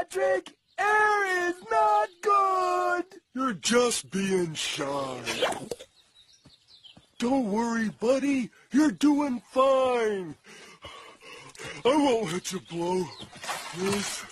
Patrick! Air is not good! You're just being shy. Don't worry, buddy. You're doing fine. I won't let you blow this.